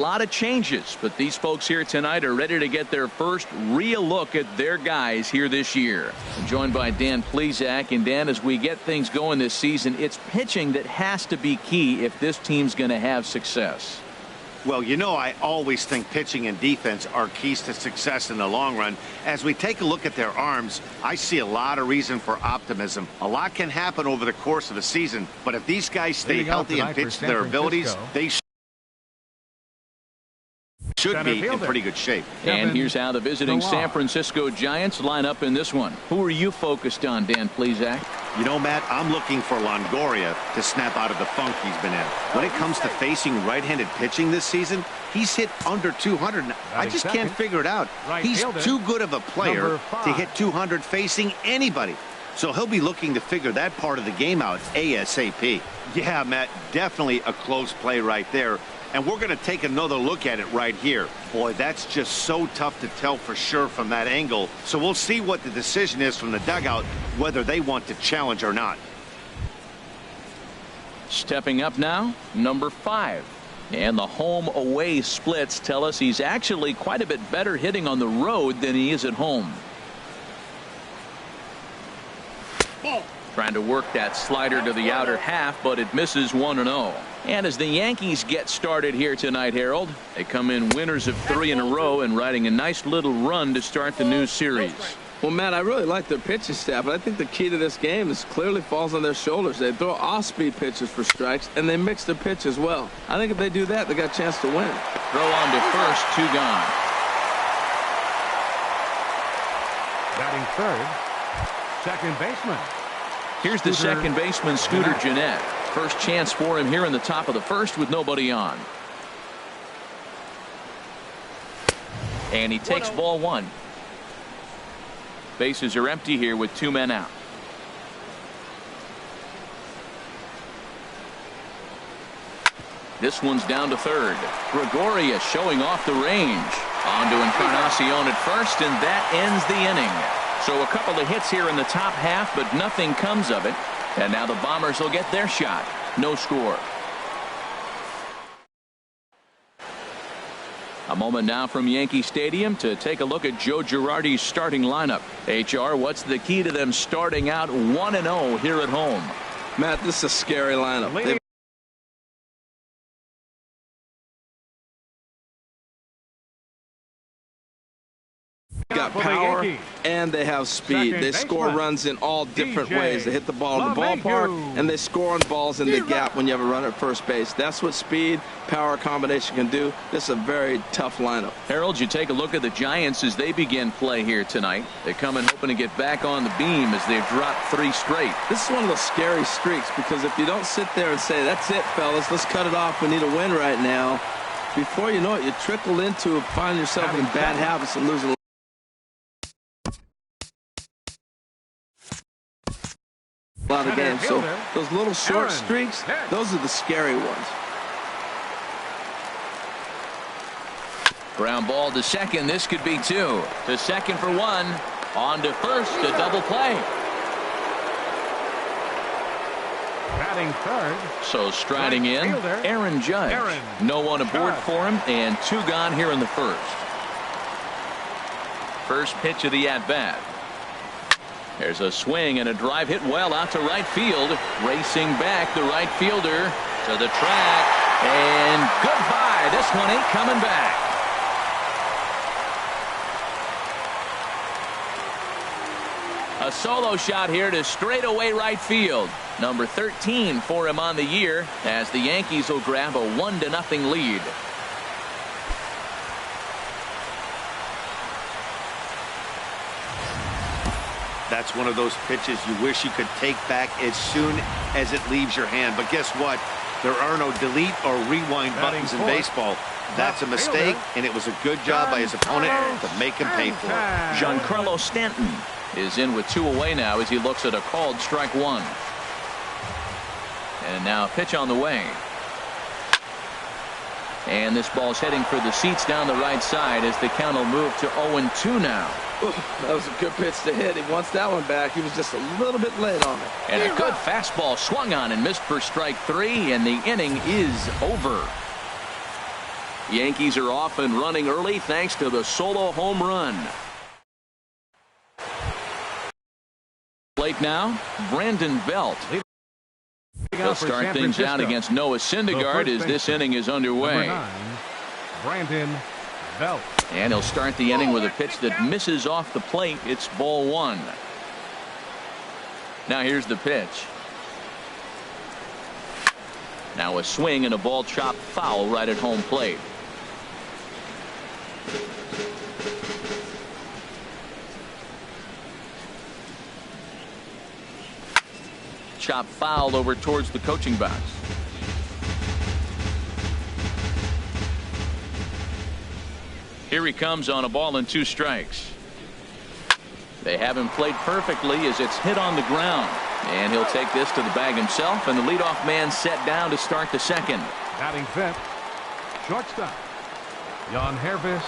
A lot of changes, but these folks here tonight are ready to get their first real look at their guys here this year. I'm joined by Dan Plesac. And Dan, as we get things going this season, it's pitching that has to be key if this team's going to have success. Well, you know, I always think pitching and defense are keys to success in the long run. As we take a look at their arms, I see a lot of reason for optimism. A lot can happen over the course of a season, but if these guys stay healthy and pitch to their abilities, they should be in pretty good shape. And here's how the visiting San Francisco Giants line up in this one. Who are you focused on, Dan Plesac? You know, Matt, I'm looking for Longoria to snap out of the funk he's been in. When it comes to facing right-handed pitching this season, he's hit under 200. I just can't figure it out. He's too good of a player to hit 200 facing anybody. So he'll be looking to figure that part of the game out ASAP. Yeah, Matt, definitely a close play right there. And we're going to take another look at it right here. Boy, that's just so tough to tell for sure from that angle. So we'll see what the decision is from the dugout, whether they want to challenge or not. Stepping up now, number 5. And the home-away splits tell us he's actually quite a bit better hitting on the road than he is at home. Trying to work that slider to the outer half, but it misses 1-0. And as the Yankees get started here tonight, Harold, they come in winners of 3 in a row and riding a nice little run to start the new series. Well, Matt, I really like their pitching staff, but I think the key to this game is clearly falls on their shoulders. They throw off-speed pitches for strikes, and they mix the pitch as well. I think if they do that, they got a chance to win. Throw on to first, 2 gone. Batting third, second baseman. Here's the second baseman, Scooter Gennett. First chance for him here in the top of the first with nobody on. And he takes ball 1. Bases are empty here with 2 men out. This one's down to third. Gregorius showing off the range. On to Encarnacion at first, and that ends the inning. So a couple of hits here in the top half, but nothing comes of it. And now the Bombers will get their shot. No score. A moment now from Yankee Stadium to take a look at Joe Girardi's starting lineup. HR, what's the key to them starting out 1-0 here at home? Matt, this is a scary lineup. They've got power and they have speed. They score runs in all different ways. They hit the ball in the ballpark and they score on balls in the gap when you have a runner at first base. That's what speed, power combination can do. This is a very tough lineup. Harold, you take a look at the Giants as they begin play here tonight. They come in hoping to get back on the beam as they've dropped 3 straight. This is one of those scary streaks because if you don't sit there and say, that's it, fellas, let's cut it off, we need a win right now, before you know it, you trickle into finding yourself in bad habits and losing a lot of games. So those little short streaks, those are the scary ones. Ground ball to second. This could be 2. To second for 1. On to first. A double play. Batting third. So striding in, Aaron Judge. No one aboard for him, and 2 gone here in the first. First pitch of the at-bat. There's a swing and a drive hit well out to right field. Racing back, the right fielder to the track. And goodbye. This one ain't coming back. A solo shot here to straightaway right field. Number 13 for him on the year as the Yankees will grab a 1-0 lead. That's one of those pitches you wish you could take back as soon as it leaves your hand. But guess what? There are no delete or rewind buttons in baseball. That's a mistake, and it was a good job by his opponent to make him pay for it. Giancarlo Stanton is in with 2 away now as he looks at a called strike 1. And now a pitch on the way. And this ball's heading for the seats down the right side as the count will move to 0-2 now. Ooh, that was a good pitch to hit. He wants that one back. He was just a little bit late on it. And a good fastball swung on and missed for strike 3, and the inning is over. Yankees are off and running early thanks to the solo home run. Plate now, Brandon Belt. He'll start things out against Noah Syndergaard as this inning is underway. 9, Brandon Belt. And he'll start the inning with a pitch that misses off the plate. It's ball 1. Now here's the pitch. Now a swing and a ball chopped foul right at home plate. Chop fouled over towards the coaching box. Here he comes on a ball and 2 strikes. They have him played perfectly as it's hit on the ground. And he'll take this to the bag himself, and the leadoff man set down to start the second. Batting 5th, shortstop, Yangervis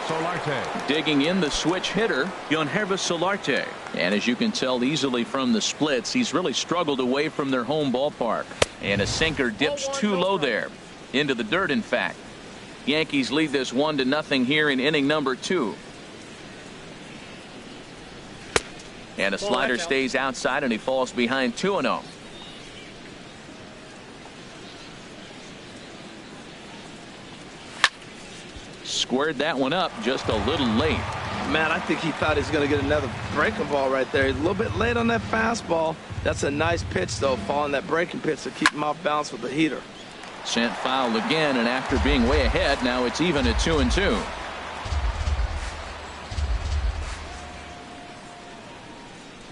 Solarte. Digging in the switch hitter, Yangervis Solarte. And as you can tell easily from the splits, he's really struggled away from their home ballpark. And a sinker dips too low there. Into the dirt, in fact. Yankees lead this 1-0 here in inning number 2. And a slider stays outside, and he falls behind 2-0. Squared that one up just a little late. Man, I think he thought he was going to get another breaking ball right there. He's a little bit late on that fastball. That's a nice pitch, though, following that breaking pitch to keep him off balance with the heater. Sent foul again, and after being way ahead, now it's even at 2-2.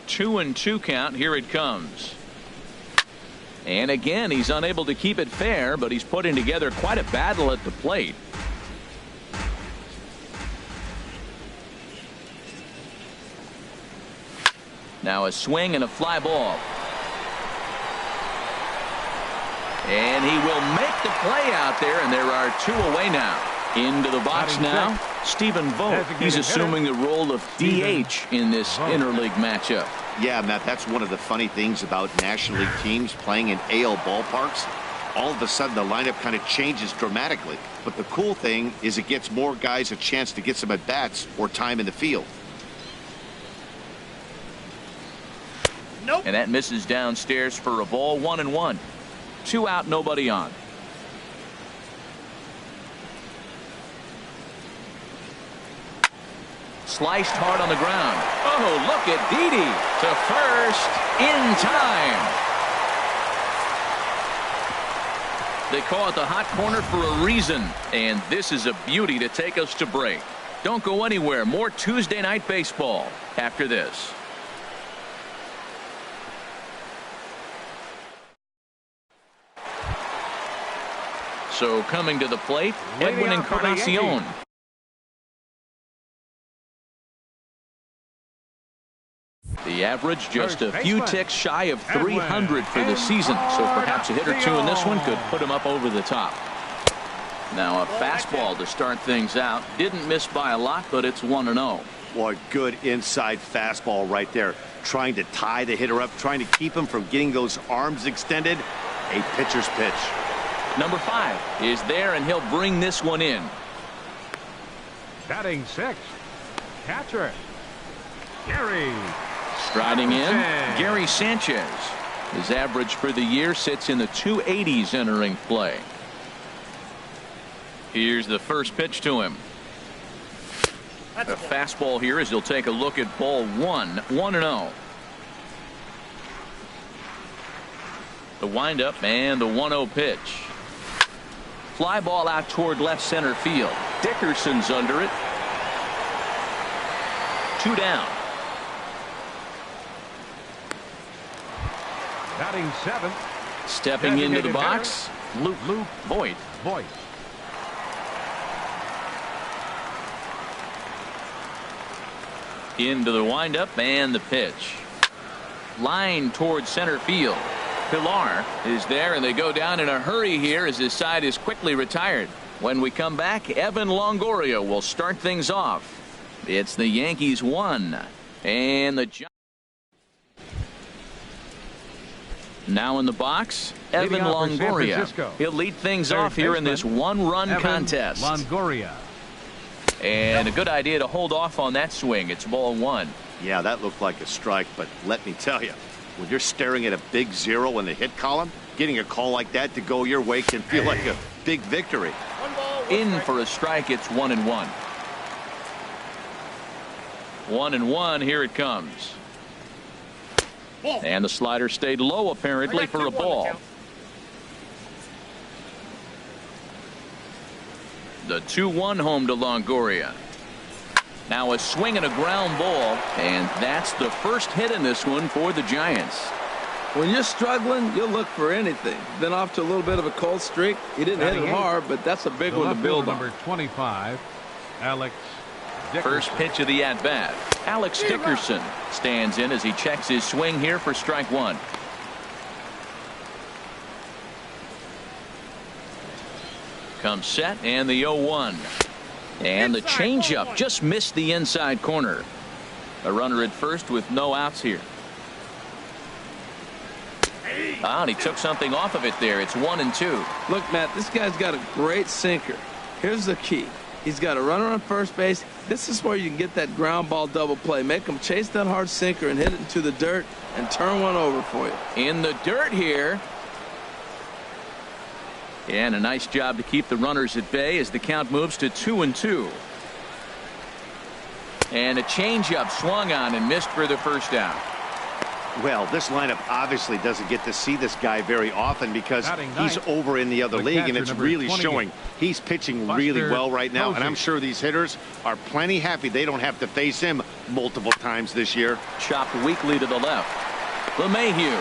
Two and 2 count. Here it comes. And again, he's unable to keep it fair, but he's putting together quite a battle at the plate. Now a swing and a fly ball. And he will make the play out there, and there are 2 away now. Into the box now, Stephen Vogt. He's assuming the role of DH in this interleague matchup. Yeah, Matt, that's one of the funny things about National League teams playing in AL ballparks. All of a sudden, the lineup kind of changes dramatically. But the cool thing is it gets more guys a chance to get some at-bats or time in the field. Nope. And that misses downstairs for a ball. 1-1. 2 out, nobody on. Sliced hard on the ground. Oh, look at Didi to first in time. They call it the hot corner for a reason, and this is a beauty to take us to break. Don't go anywhere. More Tuesday Night Baseball after this. So coming to the plate, Edwin Encarnacion. The average just a few ticks shy of 300 for the season, so perhaps a hit or 2 in this one could put him up over the top. Now a fastball to start things out. Didn't miss by a lot, but it's 1-0. Boy, good inside fastball right there. Trying to tie the hitter up, trying to keep him from getting those arms extended. A pitcher's pitch. Number 5 is there, and he'll bring this one in. Batting 6, catcher, Gary. Striding in, Gary Sanchez. His average for the year sits in the 280s entering play. Here's the first pitch to him. A fastball here as he'll take a look at ball 1. 1-0. The windup and the 1-0 pitch. Fly ball out toward left center field. Dickerson's under it. 2 down. Batting 7. Stepping into the box, Luke Voigt. Into the windup and the pitch. Line towards center field. Pilar is there, and they go down in a hurry here as his side is quickly retired. When we come back, Evan Longoria will start things off. It's the Yankees 1 and the Now in the box, Evan Longoria. He'll lead things off here in this one-run contest. Longoria. And a good idea to hold off on that swing. It's ball one. Yeah, that looked like a strike, but let me tell you, when you're staring at a big 0 in the hit column, getting a call like that to go your way can feel like a big victory. In for a strike, it's 1-1. 1-1, here it comes. And the slider stayed low apparently for a ball. The 2-1 home to Longoria. Now a swing and a ground ball, and that's the first hit in this one for the Giants. When you're struggling, you'll look for anything. Been off to a little bit of a cold streak. He didn't hit it hard, but that's a big one to build on. Number 25, Alex Dickerson. First pitch of the at-bat. Alex Dickerson stands in as he checks his swing here for strike one. Comes set, and the 0-1. And the changeup just missed the inside corner. A runner at first with no outs here. And he took something off of it there. It's 1-2. Look, Matt, this guy's got a great sinker. Here's the key. He's got a runner on first base. This is where you can get that ground ball double play. Make him chase that hard sinker and hit it into the dirt and turn one over for you. In the dirt here. And a nice job to keep the runners at bay as the count moves to 2-2. And a changeup swung on and missed for the first out. Well, this lineup obviously doesn't get to see this guy very often because he's over in the other league, and it's really showing. He's pitching really well right now, and I'm sure these hitters are plenty happy they don't have to face him multiple times this year. Chopped weakly to the left. LeMahieu.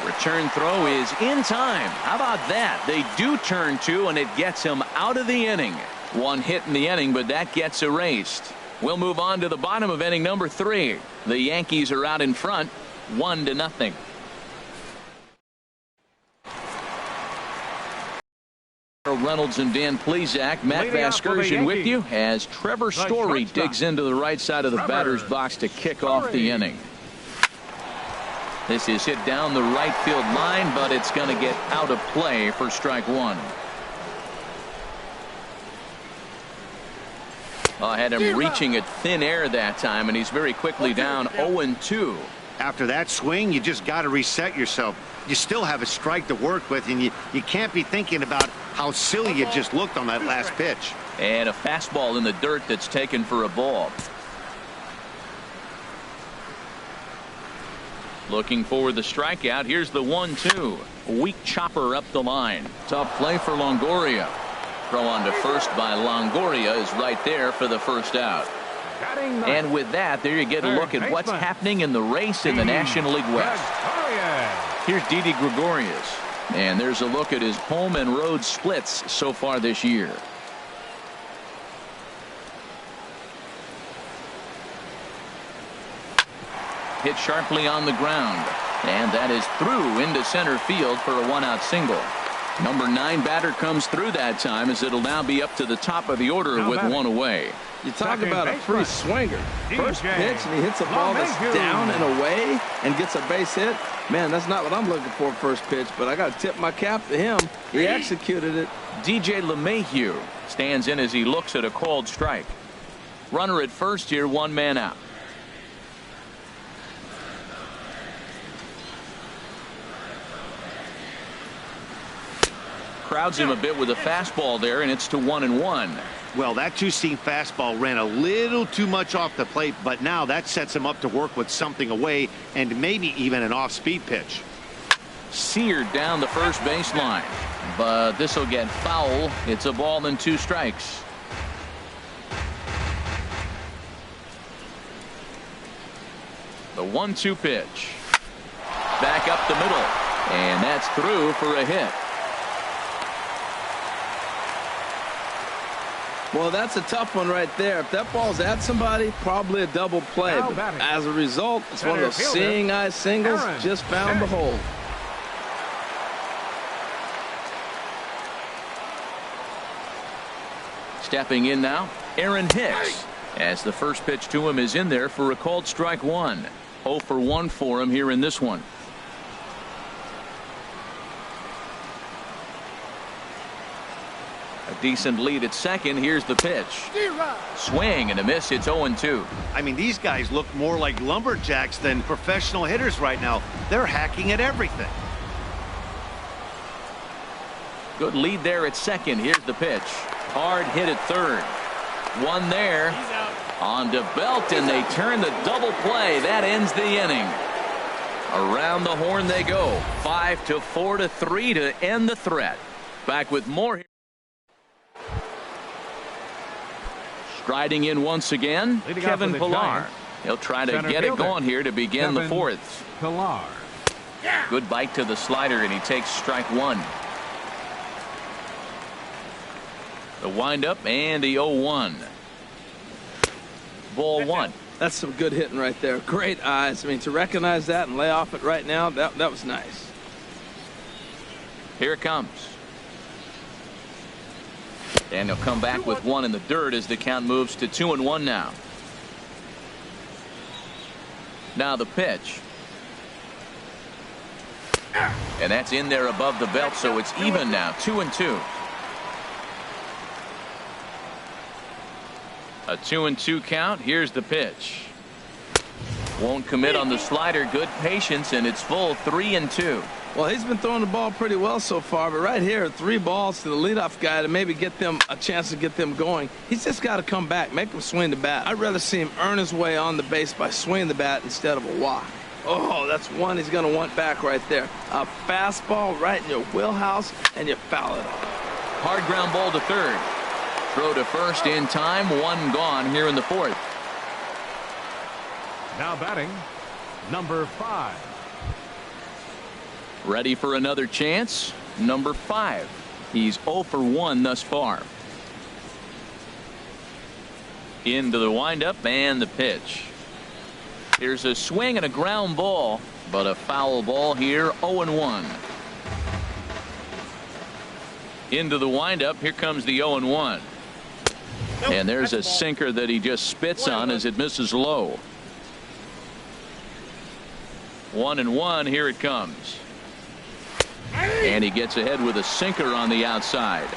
Return throw is in time. How about that? They do turn two, and it gets him out of the inning. One hit in the inning, but that gets erased. We'll move on to the bottom of inning number 3. The Yankees are out in front, 1-0. Reynolds and Dan Plesac. Matt Vasgersian with you as Trevor Story digs into the right side of the batter's box to kick off the inning. This is hit down the right field line, but it's going to get out of play for strike one. Had him reaching at thin air that time, and he's very quickly down 0-2. After that swing, you just got to reset yourself. You still have a strike to work with, and you can't be thinking about how silly you just looked on that last pitch. And a fastball in the dirt that's taken for a ball. Looking for the strikeout. Here's the 1-2. Weak chopper up the line. Tough play for Longoria. Throw on to first by Longoria is right there for the first out. And with that, there you get a look at what's happening in the race in the National League West. Here's Didi Gregorius. And there's a look at his home and road splits so far this year. Hit sharply on the ground. And that is through into center field for a one-out single. Number 9 batter comes through that time as it'll now be up to the top of the order with one away. You talk about a free swinger. First pitch, and he hits a ball that's down and away and gets a base hit. Man, that's not what I'm looking for first pitch, but I got to tip my cap to him. He executed it. DJ LeMahieu stands in as he looks at a called strike. Runner at first here, one man out. Crowds him a bit with a fastball there, and it's to 1-1. Well, that two-seam fastball ran a little too much off the plate, but now that sets him up to work with something away and maybe even an off-speed pitch. Seared down the first baseline, but this will get foul. It's a ball and 2 strikes. The 1-2 pitch. Back up the middle, and that's through for a hit. Well, that's a tough one right there. If that ball's at somebody, probably a double play. But as a result, it's one of those seeing eye singles. Just found the hole. Stepping in now, Aaron Hicks, as the first pitch to him is in there for a called strike one. 0 for 1 for him here in this one. Decent lead at second. Here's the pitch. Swing and a miss. It's 0-2. I mean, these guys look more like lumberjacks than professional hitters right now. They're hacking at everything. Good lead there at second. Here's the pitch. Hard hit at third. One there. On to Belt, and they turn the double play. That ends the inning. Around the horn they go. 5-4-3 to end the threat. Back with more. Striding in once again, Kevin Pillar. He'll try to get it going here to begin the fourth. Pillar. Good bite to the slider, and he takes strike one. The windup and the 0-1. Ball one. That's some good hitting right there. Great eyes. I mean, to recognize that and lay off it right now, that was nice. Here it comes. And he'll come back with one in the dirt as the count moves to 2-1 now. Now the pitch. And that's in there above the belt, so it's even now, 2-2. A 2-2 count. Here's the pitch. Won't commit on the slider. Good patience, and it's full 3-2. Well, he's been throwing the ball pretty well so far, but right here, 3 balls to the leadoff guy to maybe get them a chance to get them going. He's just got to come back, make him swing the bat. I'd rather see him earn his way on the base by swinging the bat instead of a walk. Oh, that's one he's going to want back right there. A fastball right in your wheelhouse, and you foul it off. Hard ground ball to third. Throw to first in time. One gone here in the fourth. Now batting, number 5. Ready for another chance. Number 5. He's 0 for 1 thus far. Into the windup and the pitch. Here's a swing and a ground ball, but a foul ball here. 0-1. Into the windup. Here comes the 0-1. And there's a sinker that he just spits on as it misses low. 1-1. Here it comes. And he gets ahead with a sinker on the outside.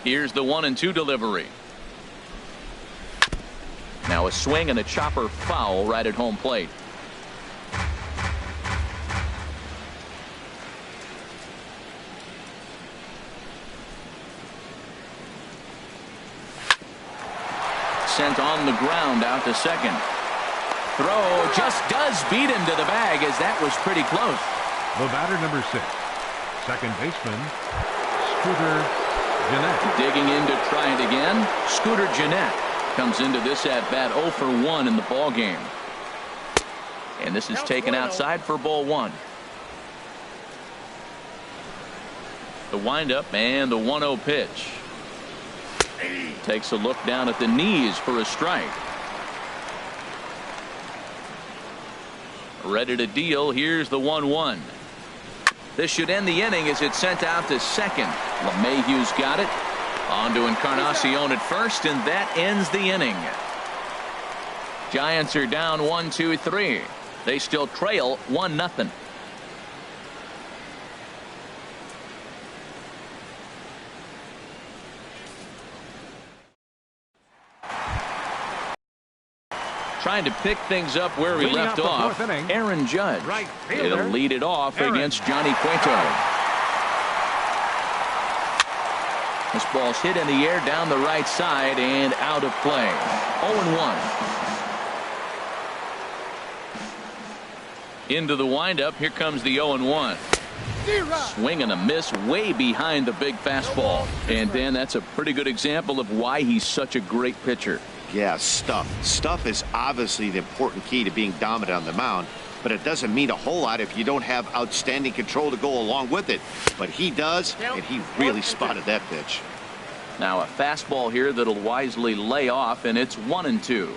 Here's the 1-2 delivery. Now a swing and a chopper foul right at home plate. Sent on the ground out to second. Throw just does beat him to the bag, as that was pretty close. The batter, number 6, second baseman, Scooter Gennett. Digging in to try it again. Scooter Gennett comes into this at bat 0 for 1 in the ball game. And this is taken outside for ball 1. The windup and the 1-0 pitch. Takes a look down at the knees for a strike. Ready to deal. Here's the 1-1. This should end the inning as it's sent out to second. LeMahieu's got it. On to Encarnacion at first, and that ends the inning. Giants are down 1-2-3. They still trail 1-0. Trying to pick things up where we left off. Aaron Judge. He'll lead it off against Johnny Cueto. This ball's hit in the air down the right side and out of play. 0-1. Into the windup. Here comes the 0-1. Swing and a miss way behind the big fastball. And Dan, that's a pretty good example of why he's such a great pitcher. Yeah, stuff. Stuff is obviously the important key to being dominant on the mound, but it doesn't mean a whole lot if you don't have outstanding control to go along with it. But he does, and he really spotted that pitch. Now a fastball here that'll wisely lay off, and it's 1-2.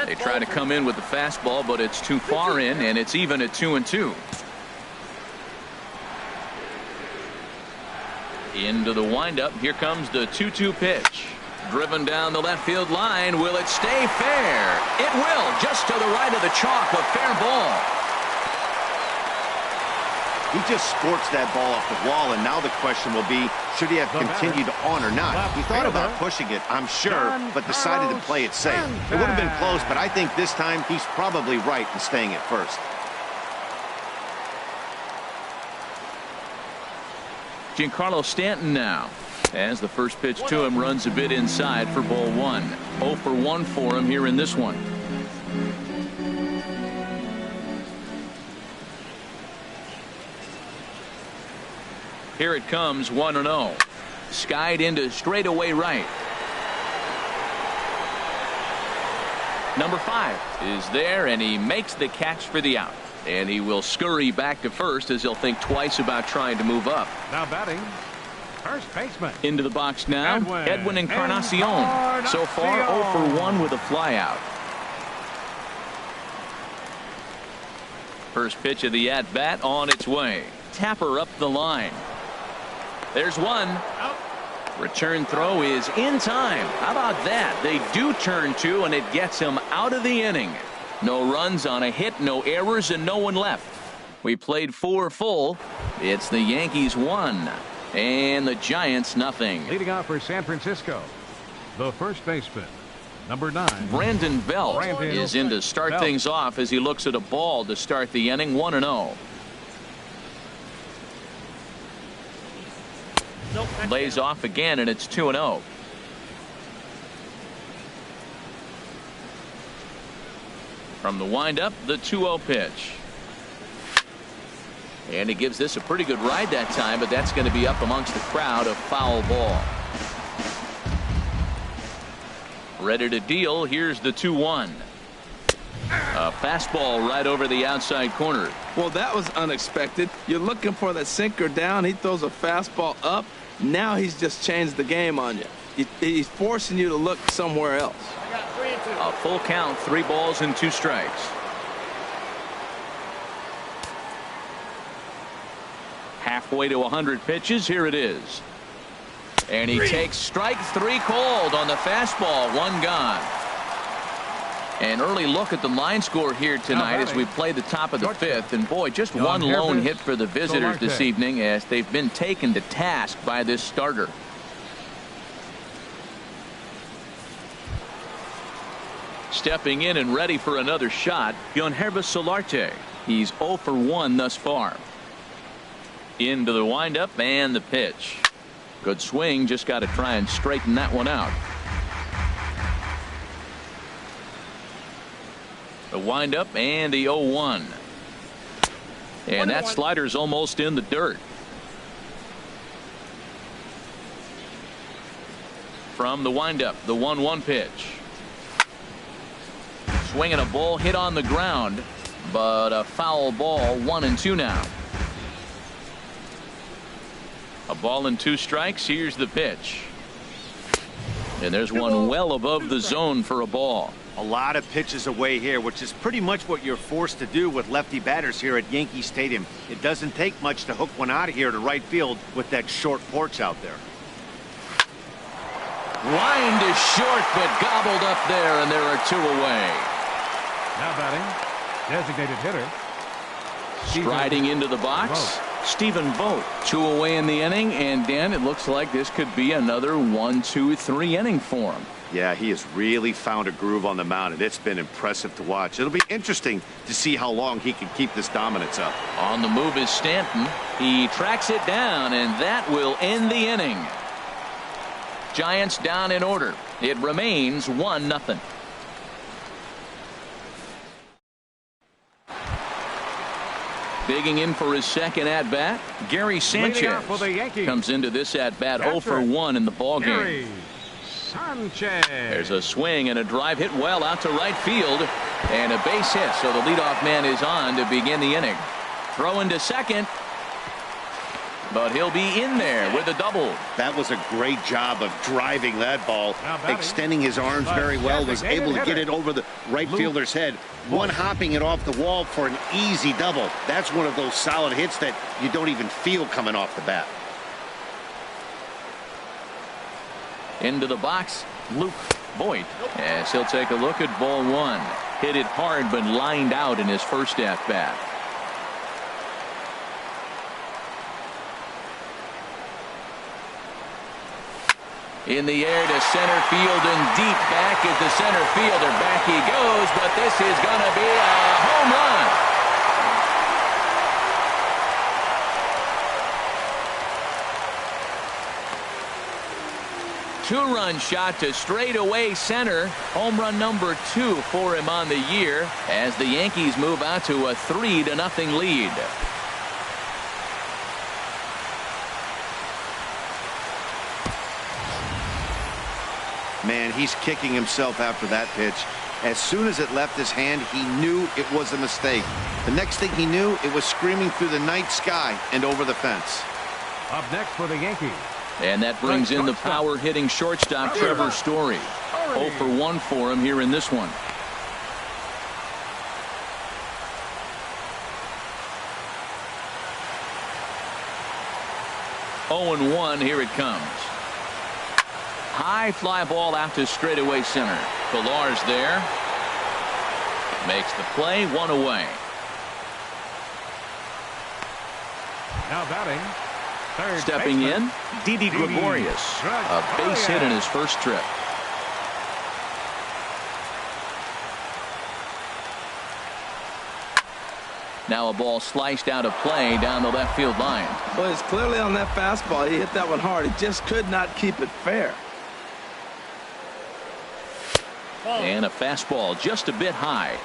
They try to come in with the fastball, but it's too far in, and it's even at 2-2. Into the windup. Here comes the 2-2 pitch. Driven down the left field line. Will it stay fair? It will. Just to the right of the chalk. A fair ball. He just sports that ball off the wall, and now the question will be, should he have continued on or not? He thought about pushing it, I'm sure, but decided to play it safe. It would have been close, but I think this time he's probably right in staying at first. Giancarlo Stanton now, as the first pitch to him runs a bit inside for ball one. 0 for 1 for him here in this one. Here it comes, 1-0. Skied into straightaway right. Number 5 is there, and he makes the catch for the out. And he will scurry back to first as he'll think twice about trying to move up. Now batting, first baseman. Into the box now, Edwin Encarnacion. So far, 0 for 1 with a flyout. First pitch of the at-bat on its way. Tapper up the line. There's one. Return throw is in time. How about that? They do turn two, and it gets him out of the inning. No runs on a hit, no errors, and no one left. We played 4 full. It's the Yankees 1 and the Giants nothing. Leading off for San Francisco, the first baseman, number 9. Brandon Belt is in to start things off as he looks at a ball to start the inning. 1-0. Lays off again, and it's 2-0. From the windup, the 2-0 pitch. And he gives this a pretty good ride that time, but that's going to be up amongst the crowd. A foul ball. Ready to deal. Here's the 2-1. A fastball right over the outside corner. Well, that was unexpected. You're looking for that sinker down. He throws a fastball up. Now he's just changed the game on you. He's forcing you to look somewhere else. A full count, 3 balls and 2 strikes. Halfway to 100 pitches. Here it is. And he takes strike 3 called on the fastball. 1 gone. An early look at the line score here tonight as we play the top of the 5th. And boy, just one lone hit for the visitors this evening as they've been taken to task by this starter. Stepping in and ready for another shot, Yangervis Solarte. He's 0 for 1 thus far. Into the windup and the pitch. Good swing, just got to try and straighten that one out. The windup and the 0-1. And that slider's almost in the dirt. From the windup, the 1-1 pitch. Swinging a ball hit on the ground, but a foul ball. 1-2 now. A ball and 2 strikes. Here's the pitch. And there's one well above the zone for a ball. A lot of pitches away here, which is pretty much what you're forced to do with lefty batters here at Yankee Stadium. It doesn't take much to hook one out of here to right field with that short porch out there. Lined is short, but gobbled up there, and there are 2 away. Now batting, designated hitter. Striding into the box, Stephen Vogt. 2 away in the inning, and Dan, it looks like this could be another 1, 2, 3 inning for him. Yeah, he has really found a groove on the mound, and it's been impressive to watch. It'll be interesting to see how long he can keep this dominance up. On the move is Stanton. He tracks it down, and that will end the inning. Giants down in order. It remains 1-0. Digging in for his second at-bat, Gary Sanchez comes into this at-bat 0 for 1 in the ballgame. Sanchez. There's a swing and a drive hit well out to right field, and a base hit, so the leadoff man is on to begin the inning. Throw into second, but he'll be in there with a double. That was a great job of driving that ball, extending his arms very well, was able to get it over the right fielder's head, one hopping it off the wall for an easy double. That's one of those solid hits that you don't even feel coming off the bat. Into the box, Luke Voigt, as he'll take a look at ball 1. Hit it hard, but lined out in his first at-bat. In the air to center field and deep back at the center fielder. Back he goes, but this is going to be a home run. Two-run shot to straightaway center. Home run number 2 for him on the year as the Yankees move out to a 3-0 lead. Man, he's kicking himself after that pitch. As soon as it left his hand, he knew it was a mistake. The next thing he knew, it was screaming through the night sky and over the fence. Up next for the Yankees. And that brings in the power-hitting shortstop, Trevor Story. 0 for 1 for him here in this one. Oh and 1, here it comes. High fly ball out to straightaway center. Pilar's there. Makes the play, 1 away. Now batting. Third Stepping baseman. in, Didi Gregorius. A base hit in his first trip. Now a ball sliced out of play down the left field line. Well, it's clearly on that fastball. He hit that one hard. He just could not keep it fair. And a fastball just a bit high.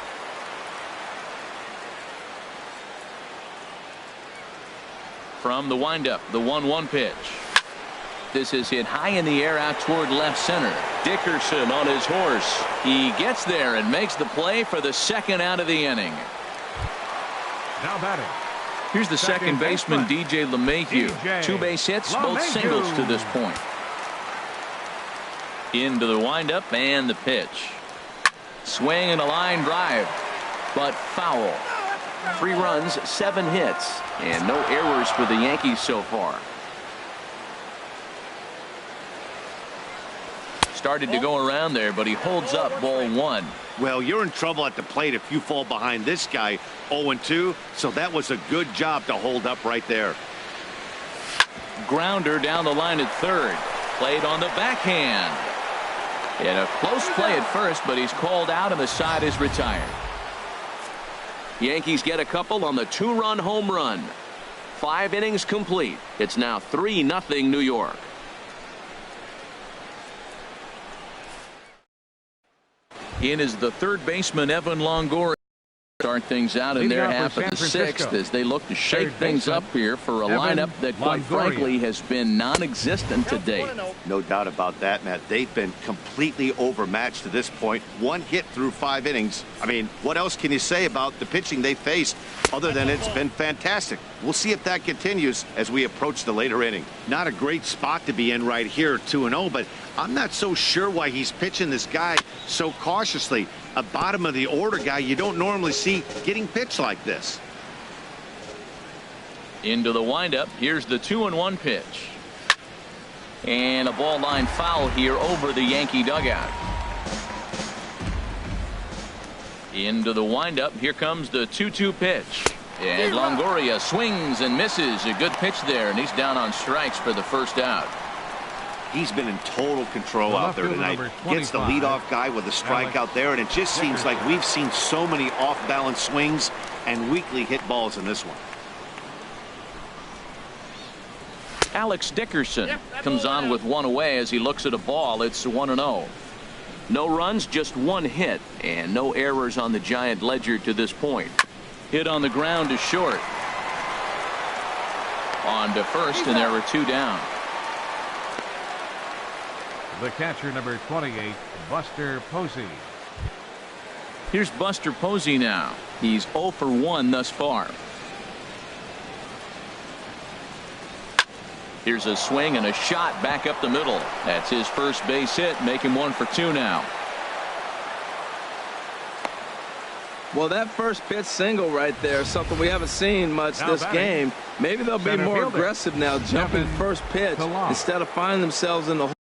From the windup, the 1-1 pitch. This is hit high in the air out toward left center. Dickerson on his horse. He gets there and makes the play for the second out of the inning. Now batting. Here's the second baseman, DJ LeMahieu. 2 base hits, both singles to this point. Into the windup and the pitch. Swing and a line drive, but foul. 3 runs, 7 hits, and no errors for the Yankees so far. Started to go around there, but he holds up ball 1. Well, you're in trouble at the plate if you fall behind this guy 0-2, so that was a good job to hold up right there. Grounder down the line at third. Played on the backhand. In a close play at first, but he's called out and the side is retired. Yankees get a couple on the 2-run home run. 5 innings complete. It's now 3-0 New York. In is the third baseman, Evan Longoria. Start things out in their half of the 6th as they look to shake things up here for a lineup that, quite frankly, has been non-existent to date. No doubt about that, Matt. They've been completely overmatched to this point. 1 hit through 5 innings. I mean, what else can you say about the pitching they faced other than it's been fantastic? We'll see if that continues as we approach the later inning. Not a great spot to be in right here, 2-0, but I'm not so sure why he's pitching this guy so cautiously. A bottom of the order guy you don't normally see getting pitched like this. Into the windup. Here's the 2-1 pitch. And a ball line foul here over the Yankee dugout. Into the windup. Here comes the 2-2 pitch. And Longoria swings and misses. A good pitch there, and he's down on strikes for the first out. He's been in total control out there tonight. Gets the leadoff guy with a strikeout there, and it just seems like we've seen so many off-balance swings and weakly hit balls in this one. Alex Dickerson comes on with 1 away as he looks at a ball. It's 1-0. No runs, just 1 hit, and no errors on the Giant ledger to this point. Hit on the ground to short. On to first, and there are 2 down. The catcher, number 28, Buster Posey. Here's Buster Posey now. He's 0 for 1 thus far. Here's a swing and a shot back up the middle. That's his first base hit, making him 1 for 2 now. Well, that first pitch single right there is something we haven't seen much this game. Maybe they'll be more aggressive now, jumping first pitch instead of finding themselves in the hole.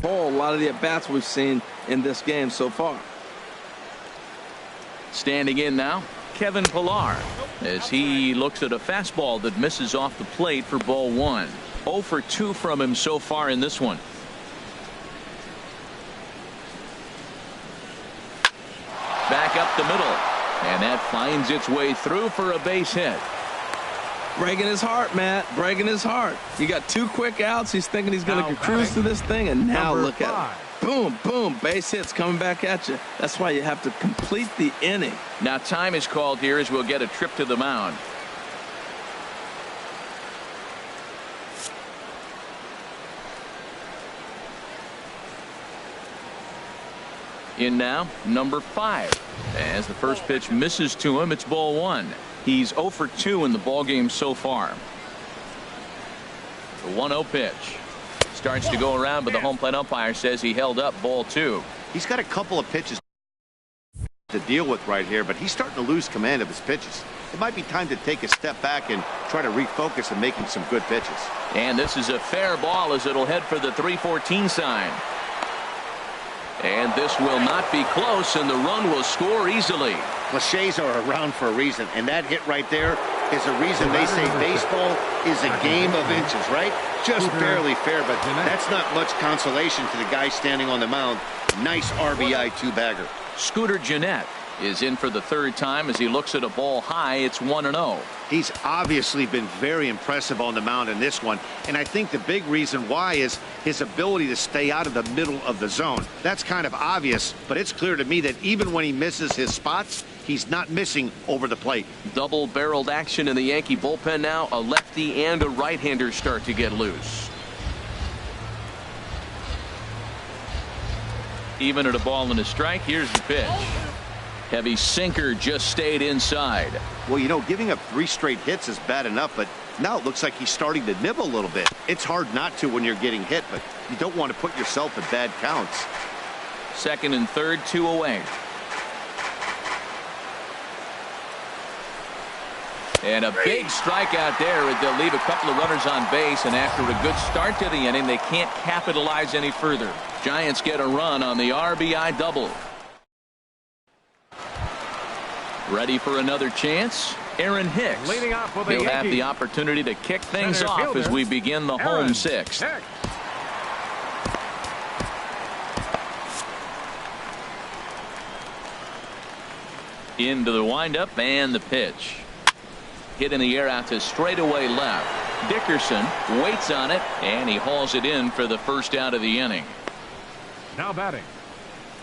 A lot of the at-bats we've seen in this game so far. Standing in now, Kevin Pillar, as he looks at a fastball that misses off the plate for ball 1. 0 for 2 from him so far in this one. Back up the middle, and that finds its way through for a base hit. Breaking his heart, Matt. Breaking his heart. You got 2 quick outs. He's thinking he's going to cruise through this thing, and now look at it. Boom, boom, base hits coming back at you. That's why you have to complete the inning. Now time is called here as we'll get a trip to the mound. In now, number 5. As the first pitch misses to him, it's ball 1. He's 0 for 2 in the ball game so far. The 1-0 pitch. Starts to go around, but the home plate umpire says he held up ball 2. He's got a couple of pitches to deal with right here, but he's starting to lose command of his pitches. It might be time to take a step back and try to refocus on making some good pitches. And this is a fair ball as it'll head for the 3-14 sign. And this will not be close, and the run will score easily. Cliches are around for a reason, and that hit right there is a reason they say baseball is a game of inches, right? Just barely fair, but that's not much consolation to the guy standing on the mound. Nice RBI 2-bagger. Scooter Gennett is in for the 3rd time as he looks at a ball high. It's 1-0. He's obviously been very impressive on the mound in this one, and I think the big reason why is his ability to stay out of the middle of the zone. That's kind of obvious, but it's clear to me that even when he misses his spots, he's not missing over the plate. Double-barreled action in the Yankee bullpen now. A lefty and a right-hander start to get loose. Even at a ball and a strike, here's the pitch. Heavy sinker just stayed inside. Well, you know, giving up 3 straight hits is bad enough, but now it looks like he's starting to nibble a little bit. It's hard not to when you're getting hit, but you don't want to put yourself in bad counts. 2nd and 3rd, 2 away. And a big strikeout there. They'll leave a couple of runners on base, and after a good start to the inning, they can't capitalize any further. Giants get a run on the RBI double. Ready for another chance? Aaron Hicks. Leading off with He'll have the opportunity to kick things off as we begin the home 6th. Into the windup and the pitch. Hit in the air out to straightaway left. Dickerson waits on it, and he hauls it in for the first out of the inning. Now batting,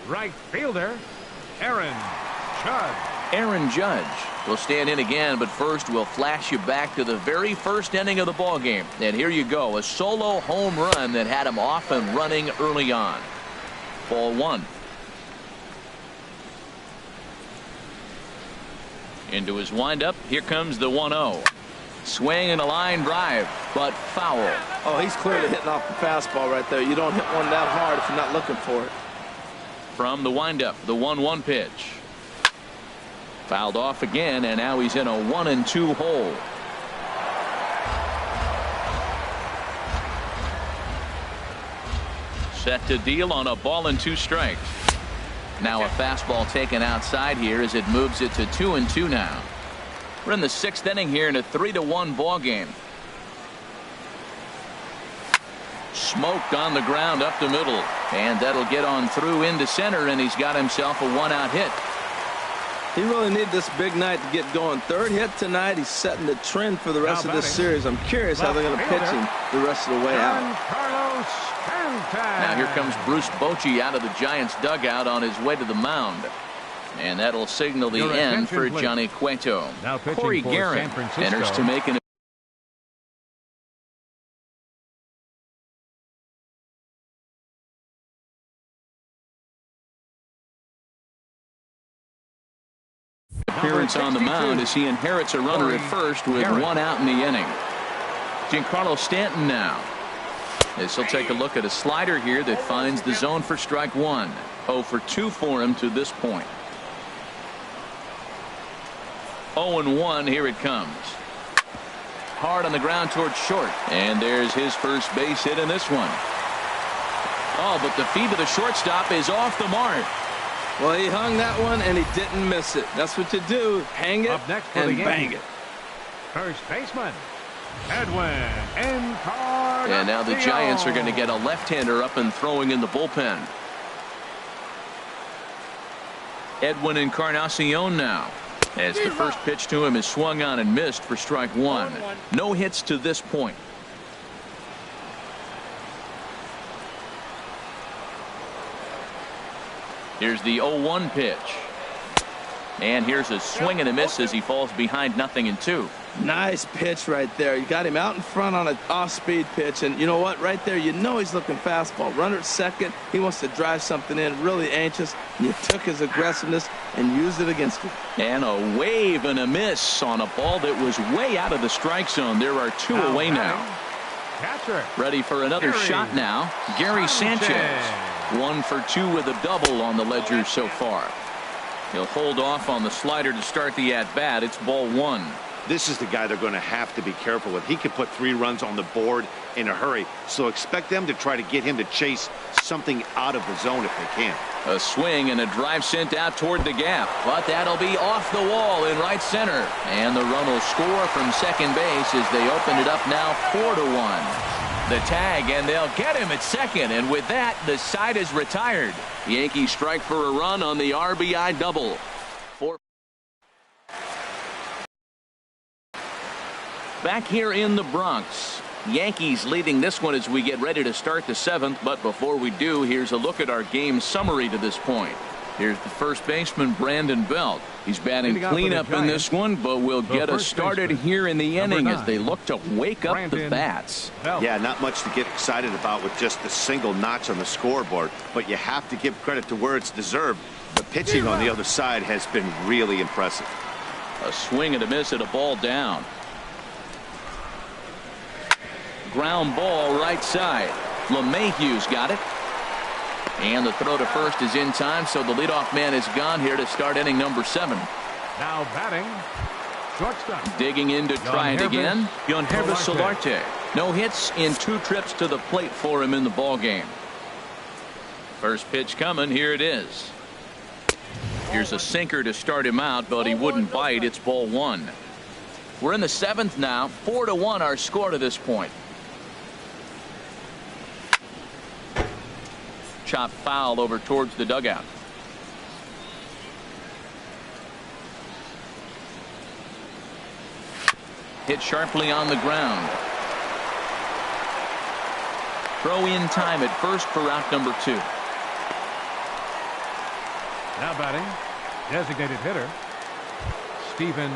right fielder, Aaron Judge. Aaron Judge will stand in again, but first we'll flash you back to the very first inning of the ball game. And here you go, a solo home run that had him off and running early on. Ball 1. Into his windup, here comes the 1-0. Swing and a line drive, but foul. Oh, he's clearly hitting off the fastball right there. You don't hit one that hard if you're not looking for it. From the windup, the 1-1 pitch. Fouled off again, and now he's in a 1-2 hole. Set to deal on a ball and 2 strikes. Now a fastball taken outside here as it moves it to 2-2 now. We're in the 6th inning here in a 3-1 ball game. Smoked on the ground up the middle, and that'll get on through into center, and he's got himself a 1-out hit. He really needed this big night to get going. 3rd hit tonight. He's setting the trend for the rest of this series. I'm curious how they're going to pitch him the rest of the way out. Now here comes Bruce Bochy out of the Giants dugout on his way to the mound. And that'll signal the end for Johnny Cueto. Corey Guerin enters to make an appearance on the mound as he inherits a runner at first with 1 out in the inning. Giancarlo Stanton now. As he'll take a look at a slider here that finds the zone for strike 1. 0 for 2 for him to this point. 0-1, here it comes. Hard on the ground towards short, and there's his first base hit in this one. Oh, but the feed to the shortstop is off the mark. Well, he hung that one and he didn't miss it. That's what you do. Hang it and bang it. First baseman Edwin Encarnacion. And now the Giants are going to get a left-hander up and throwing in the bullpen. Edwin Encarnacion now, as the first pitch to him is swung on and missed for strike one. No hits to this point. Here's the 0-1 pitch. And here's a swing and a miss as he falls behind 0-2. Nice pitch right there. You got him out in front on an off-speed pitch, and you know what? Right there, you know he's looking fastball. Runner at second. He wants to drive something in. Really anxious. And you took his aggressiveness and used it against him. And a wave and a miss on a ball that was way out of the strike zone. There are two away now. Catcher. Ready for another shot now. Gary Sanchez. 1 for 2 with a double on the ledger so far. He'll hold off on the slider to start the at-bat. It's ball one. This is the guy they're going to have to be careful with. He can put 3 runs on the board in a hurry, so expect them to try to get him to chase something out of the zone if they can. A swing and a drive sent out toward the gap, but that'll be off the wall in right center. And the run will score from second base as they open it up now 4-1. The tag, and they'll get him at second, and with that, the side is retired. The Yankees strike for a run on the RBI double. Back here in the Bronx, Yankees leading this one as we get ready to start the 7th, but before we do, here's a look at our game summary to this point. Here's the first baseman, Brandon Belt. He's batting cleanup in this one, but will get us started here in the inning as they look to wake up the bats. Yeah, not much to get excited about with just the single notch on the scoreboard, but you have to give credit to where it's deserved. The pitching on the other side has been really impressive. A swing and a miss at a ball down. Ground ball right side. LeMahieu's got it. And the throw to first is in time, so the leadoff man is gone here to start inning number 7. Now batting, shortstop. Digging in to try it again. Yangervis Solarte. No hits in 2 trips to the plate for him in the ball game. First pitch coming. Here it is. Here's a sinker to start him out, but he wouldn't bite. It's ball 1. We're in the 7th now. 4-1 our score to this point. Chop foul over towards the dugout. Hit sharply on the ground. Throw in time at first for out number 2. Now batting, designated hitter, Stephen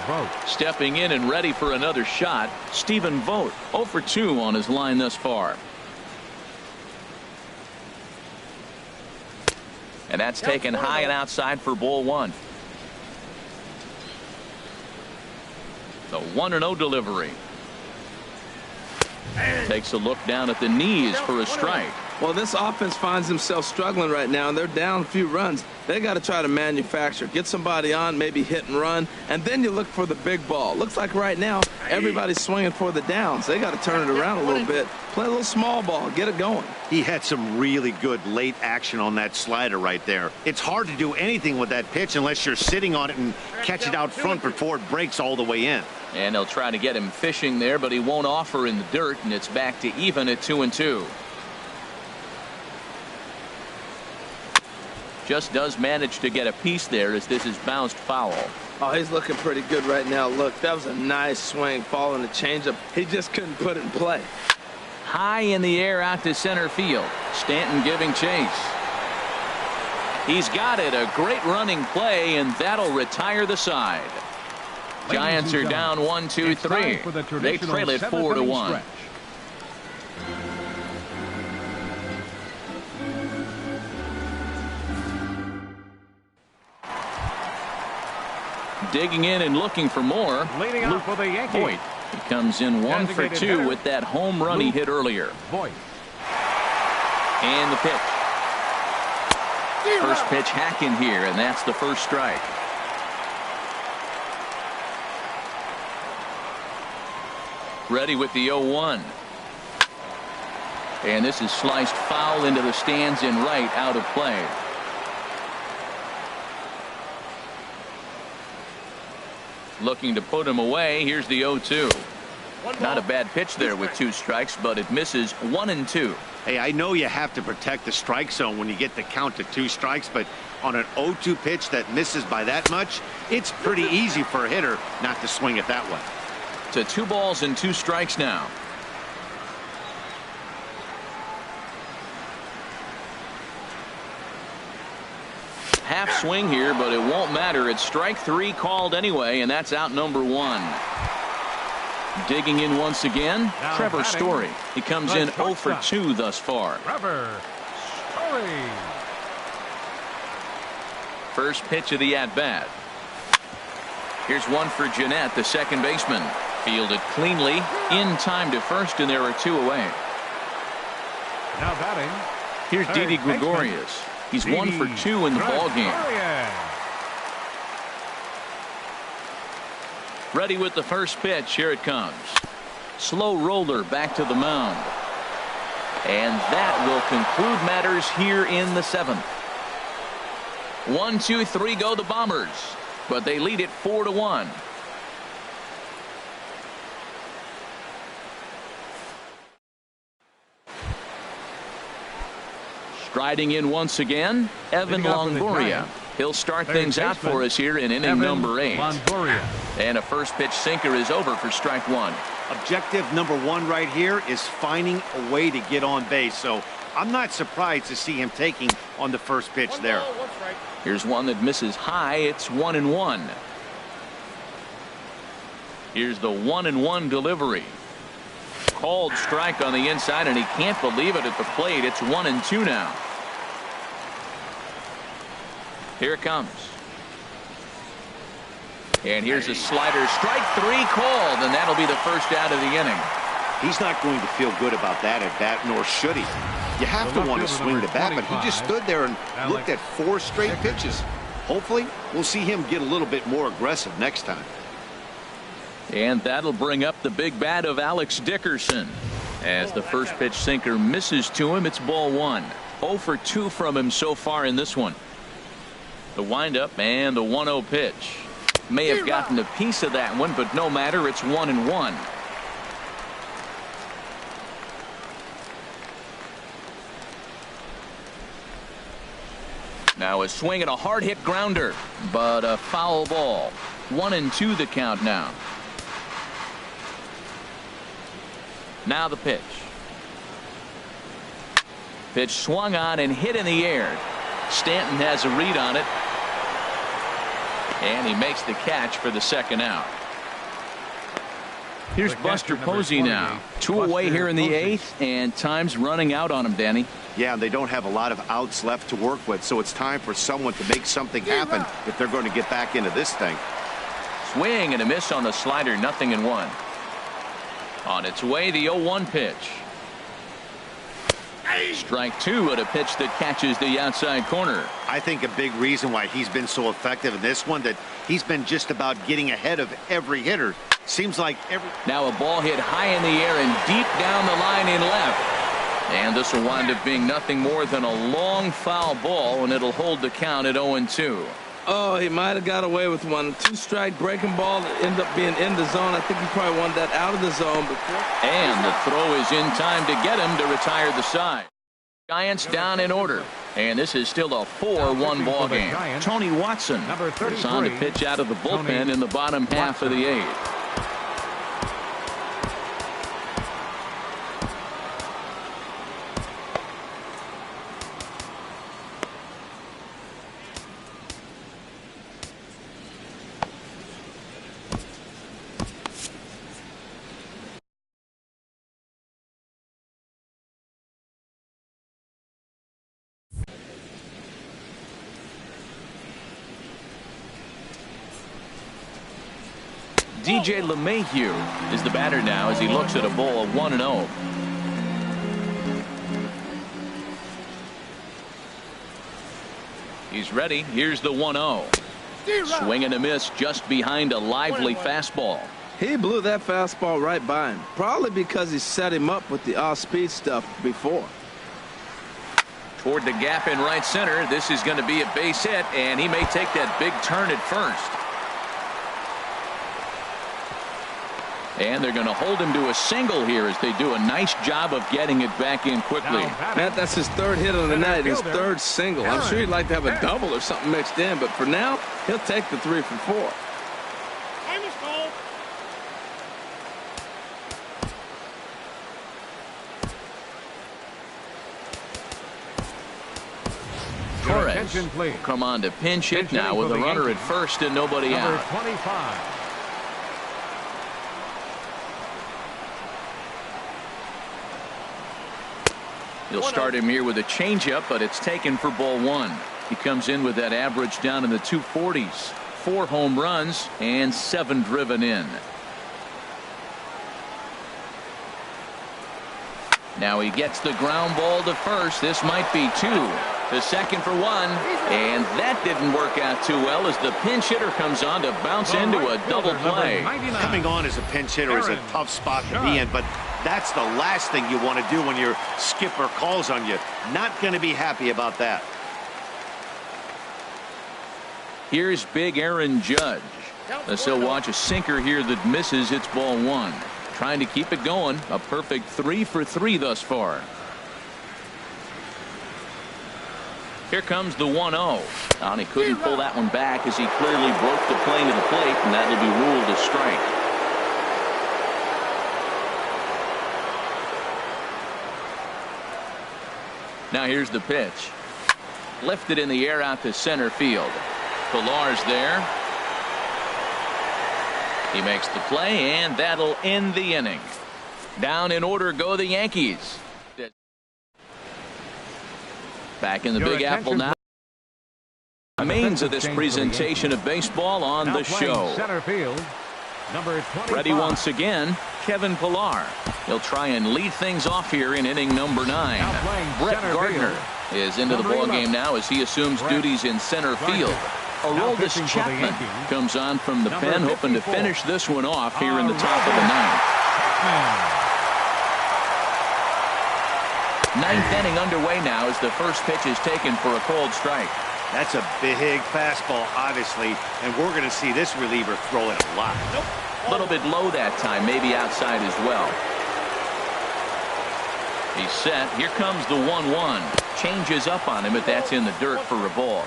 Vogt. Stepping in and ready for another shot, Stephen Vogt. 0 for 2 on his line thus far. And that's taken high and outside for ball 1. The 1-0 delivery. Takes a look down at the knees for a strike. Well, this offense finds themselves struggling right now, and they're down a few runs. They got to try to manufacture, get somebody on, maybe hit and run, and then you look for the big ball. Looks like right now everybody's swinging for the downs. They got to turn it around a little bit, play a little small ball, get it going. He had some really good late action on that slider right there. It's hard to do anything with that pitch unless you're sitting on it and catch it out front before it breaks all the way in. And they'll try to get him fishing there, but he won't offer in the dirt, and it's back to even at 2-2. Just does manage to get a piece there as this is bounced foul. Oh, he's looking pretty good right now. Look, that was a nice swing, following the changeup. He just couldn't put it in play. High in the air out to center field. Stanton giving chase. He's got it. A great running play, and that'll retire the side. Giants are down 1-2-3. They trail it 4-1. Digging in and looking for more. Leading off for the Yankees. Voigt. He comes in 1 for 2 with that home run he hit earlier. Voigt. And the pitch. First pitch hacking here, and that's the first strike. Ready with the 0-1. And this is sliced foul into the stands in right, out of play. Looking to put him away. Here's the 0-2. Not a bad pitch there with 2 strikes, but it misses 1-2. Hey, I know you have to protect the strike zone when you get the count to 2 strikes, but on an 0-2 pitch that misses by that much, it's pretty easy for a hitter not to swing it that way. To 2 balls and 2 strikes now. Half swing here, but it won't matter. It's strike 3 called anyway, and that's out number 1. Digging in once again, now Trevor batting, Story. He comes in 0 for 2 thus far. Trevor Story. First pitch of the at-bat. Here's one for Jeanette, the second baseman. Fielded cleanly, in time to first, and there are 2 away. Now batting. Here's Didi Gregorius. He's 1 for 2 in the ballgame. Ready with the first pitch. Here it comes. Slow roller back to the mound. And that will conclude matters here in the 7th. 1, 2, 3 go the Bombers, but they lead it 4-1. Striding in once again, Evan Longoria. He'll start things out for us here in inning number 8. And a first pitch sinker is over for strike 1. Objective number 1 right here is finding a way to get on base. So I'm not surprised to see him taking on the first pitch there. Here's one that misses high. It's 1-1. Here's the 1-1 delivery. Called strike on the inside, and he can't believe it at the plate. It's 1-2 now. Here it comes. And here's a slider. Strike 3 called, and that'll be the first out of the inning. He's not going to feel good about that at bat, nor should he. You have to want to swing the bat, but he just stood there and looked at 4 straight pitches. Hopefully, we'll see him get a little bit more aggressive next time. And that'll bring up the big bat of Alex Dickerson. As the first pitch sinker misses to him, it's ball 1. 0 for 2 from him so far in this one. The windup and the 1-0 pitch. May have gotten a piece of that one, but no matter, it's 1-1. Now a swing and a hard hit grounder, but a foul ball. 1-2 the count now. Now the pitch. Pitch swung on and hit in the air. Stanton has a read on it. And he makes the catch for the second out. Here's Buster Posey now. 2 away here in the 8th, and time's running out on him, Danny. Yeah, they don't have a lot of outs left to work with, so it's time for someone to make something happen if they're going to get back into this thing. Swing and a miss on the slider, 0-1. On its way, the 0-1 pitch. Strike 2 at a pitch that catches the outside corner. I think a big reason why he's been so effective in this one, that he's been just about getting ahead of every hitter. Seems like every... Now a ball hit high in the air and deep down the line in left. And this will wind up being nothing more than a long foul ball, and it'll hold the count at 0-2. Oh, he might have got away with one. 2-strike breaking ball that ended up being in the zone. I think he probably wanted that out of the zone before. And the throw is in time to get him to retire the side. Giants down in order. And this is still a 4-1 ball game. Tony Watson is on to pitch out of the bullpen in the bottom half of the 8th. DJ LeMahieu is the batter now as he looks at a ball of 1-0. He's ready. Here's the 1-0. Swing and a miss just behind a lively fastball. He blew that fastball right by him, probably because he set him up with the off-speed stuff before. Toward the gap in right center. This is going to be a base hit, and he may take that big turn at first. And they're going to hold him to a single here as they do a nice job of getting it back in quickly. That's his third hit of the night, his third single. I'm sure he'd like to have a double or something mixed in, but for now, he'll take the 3 for 4. Torres will come on to pinch hit now with a runner at first and nobody out. 25. He'll start him here with a changeup, but it's taken for ball 1. He comes in with that average down in the 240s. 4 home runs and 7 driven in. Now he gets the ground ball to first. This might be 2. The second for 1, and that didn't work out too well as the pinch hitter comes on to bounce into a double play. Coming on as a pinch hitter is a tough spot to be in, but that's the last thing you want to do when your skipper calls on you. Not going to be happy about that. Here's big Aaron Judge. Let's still watch a sinker here that misses. It's ball 1. Trying to keep it going. A perfect 3 for 3 thus far. Here comes the 1-0. And he couldn't pull that one back as he clearly broke the plane to the plate, and that'll be ruled a strike. Now here's the pitch. Lifted in the air out to center field. Pilar's there. He makes the play, and that'll end the inning. Down in order go the Yankees. Back in the Big Apple now. The mains of this presentation of baseball on the show. Center field, number 25. Ready once again, Kevin Pillar. He'll try and lead things off here in inning number 9. Brett Gardner is into the ball game now as he assumes duties in center field. Aroldis Chapman comes on from the pen, hoping to finish this one off here in the top of the 9th. 9th inning underway now as the first pitch is taken for a cold strike. That's a big fastball, obviously, and we're going to see this reliever throw it a lot. A little bit low that time, maybe outside as well. He's set. Here comes the 1-1. Changes up on him, but that's in the dirt for a ball.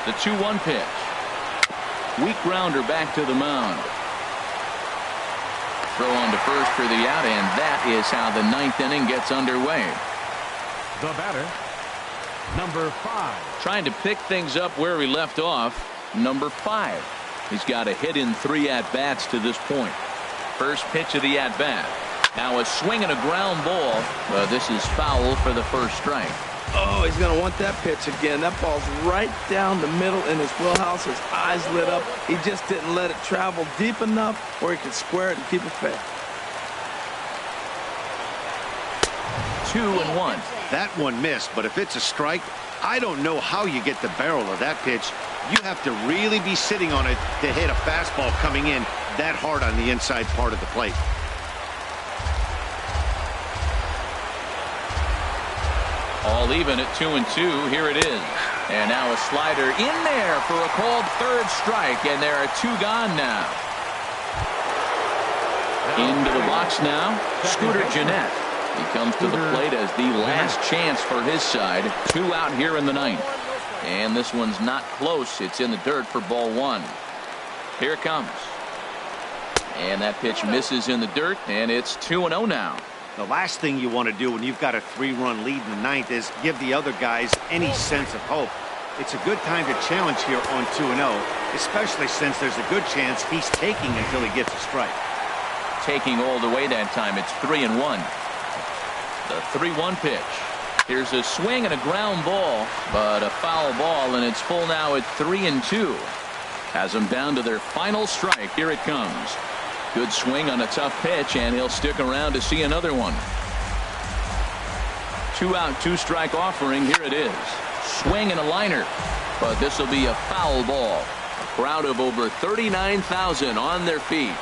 The 2-1 pitch. Weak grounder back to the mound. Throw on to first for the out, and that is how the 9th inning gets underway. The batter, number 5. Trying to pick things up where we left off. Number 5. He's got a hit in 3 at-bats to this point. First pitch of the at-bat. Now a swing and a ground ball. This is foul for the first strike. Oh, he's going to want that pitch again. That ball's right down the middle in his wheelhouse. His eyes lit up. He just didn't let it travel deep enough where he could square it and keep it fair. 2-1. That one missed, but if it's a strike, I don't know how you get the barrel of that pitch. You have to really be sitting on it to hit a fastball coming in that hard on the inside part of the plate. All even at 2-2. Here it is. And now a slider in there for a called third strike, and there are 2 gone now. Into the box now, Scooter Gennett. He comes to the plate as the last chance for his side. 2 out here in the 9th. And this one's not close. It's in the dirt for ball 1. Here it comes. And that pitch misses in the dirt, and it's 2-0 now. The last thing you want to do when you've got a 3-run lead in the 9th is give the other guys any sense of hope. It's a good time to challenge here on 2-0, especially since there's a good chance he's taking until he gets a strike. Taking all the way that time. It's 3-1. The 3-1 pitch. Here's a swing and a ground ball, but a foul ball, and it's full now at 3-2. Has them down to their final strike. Here it comes. Good swing on a tough pitch, and he'll stick around to see another one. 2 out, 2 strike offering. Here it is. Swing and a liner, but this will be a foul ball. A crowd of over 39,000 on their feet.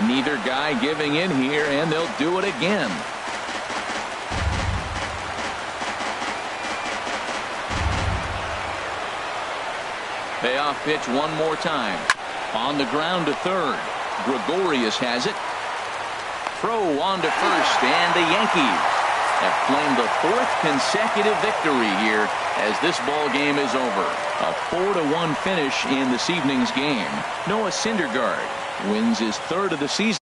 Neither guy giving in here, and they'll do it again. Payoff pitch one more time. On the ground to third. Gregorius has it. Throw on to first, and the Yankees have claimed the 4th consecutive victory here as this ball game is over. A 4-1 finish in this evening's game. Noah Syndergaard wins his 3rd of the season.